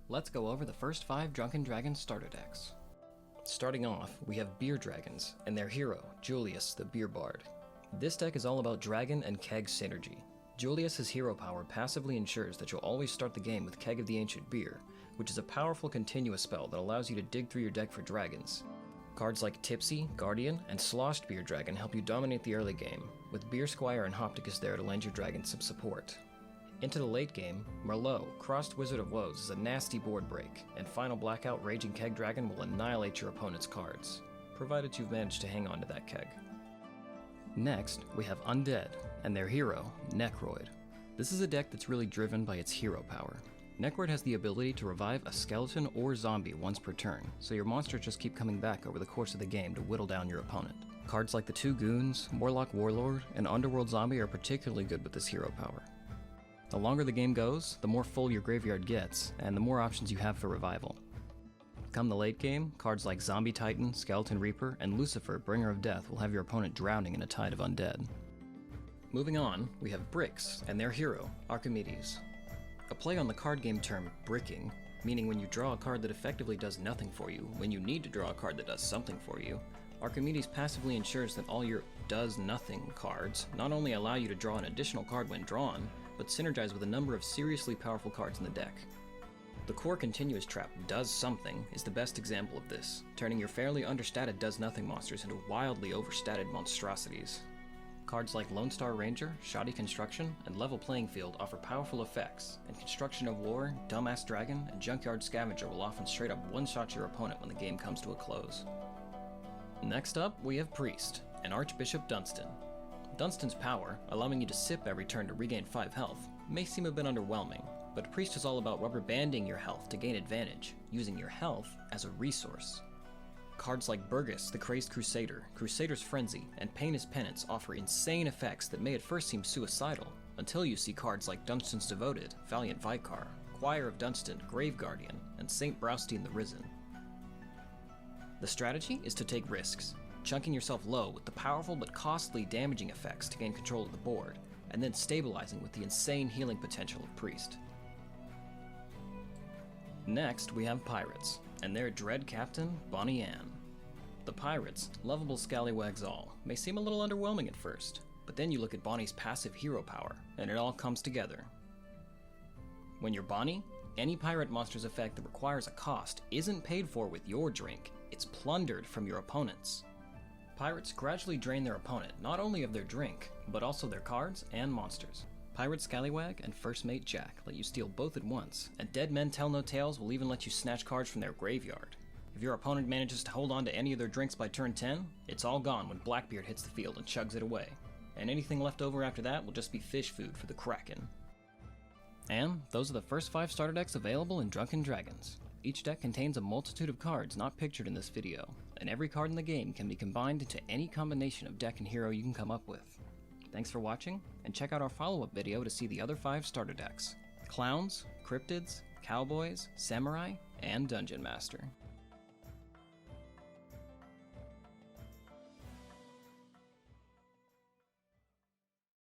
let's go over the first 5 Drunken Dragons starter decks. Starting off, we have Beer Dragons, and their hero, Julius the Beer Bard. This deck is all about Dragon and Keg synergy. Julius's hero power passively ensures that you'll always start the game with Keg of the Ancient Beer, which is a powerful continuous spell that allows you to dig through your deck for dragons. Cards like Tipsy, Guardian, and Sloshed Beer Dragon help you dominate the early game, with Beer Squire and Hopticus there to lend your dragon some support. Into the late game, Merlot, Crossed Wizard of Woes is a nasty board break, and Final Blackout Raging Keg Dragon will annihilate your opponent's cards, provided you've managed to hang on to that keg. Next, we have Undead, and their hero, Necroid. This is a deck that's really driven by its hero power. Necroid has the ability to revive a skeleton or zombie once per turn, so your monsters just keep coming back over the course of the game to whittle down your opponent. Cards like the Two Goons, Warlock Warlord, and Underworld Zombie are particularly good with this hero power. The longer the game goes, the more full your graveyard gets, and the more options you have for revival. Come the late game, cards like Zombie Titan, Skeleton Reaper, and Lucifer, Bringer of Death will have your opponent drowning in a tide of undead. Moving on, we have Bricks, and their hero, Archimedes. A play on the card game term bricking, meaning when you draw a card that effectively does nothing for you, when you need to draw a card that does something for you, Archimedes passively ensures that all your does-nothing cards not only allow you to draw an additional card when drawn, but synergize with a number of seriously powerful cards in the deck. The core continuous trap Does Something is the best example of this, turning your fairly understated does-nothing monsters into wildly overstated monstrosities. Cards like Lone Star Ranger, Shoddy Construction, and Level Playing Field offer powerful effects, and Construction of War, Dumbass Dragon, and Junkyard Scavenger will often straight up one-shot your opponent when the game comes to a close. Next up, we have Priest, and Archbishop Dunstan. Dunstan's power, allowing you to sip every turn to regain 5 health, may seem a bit underwhelming, but Priest is all about rubber banding your health to gain advantage, using your health as a resource. Cards like Burgess, the Crazed Crusader, Crusader's Frenzy, and Pain's Penance offer insane effects that may at first seem suicidal, until you see cards like Dunstan's Devoted, Valiant Vicar, Choir of Dunstan, Grave Guardian, and Saint Braustein the Risen. The strategy is to take risks, chunking yourself low with the powerful but costly damaging effects to gain control of the board, and then stabilizing with the insane healing potential of Priest. Next, we have Pirates, and their dread captain, Bonnie Ann. The Pirates, lovable scallywags all, may seem a little underwhelming at first, but then you look at Bonnie's passive hero power, and it all comes together. When you're Bonnie, any pirate monster's effect that requires a cost isn't paid for with your drink, it's plundered from your opponent's. Pirates gradually drain their opponent not only of their drink, but also their cards and monsters. Pirate Scallywag and First Mate Jack let you steal both at once, and Dead Men Tell No Tales will even let you snatch cards from their graveyard. If your opponent manages to hold on to any of their drinks by turn 10, it's all gone when Blackbeard hits the field and chugs it away, and anything left over after that will just be fish food for the Kraken. And those are the first 5 starter decks available in Drunken Dragons. Each deck contains a multitude of cards not pictured in this video, and every card in the game can be combined into any combination of deck and hero you can come up with. Thanks for watching, and check out our follow-up video to see the other 5 starter decks: Clowns, Cryptids, Cowboys, Samurai, and Dungeon Master.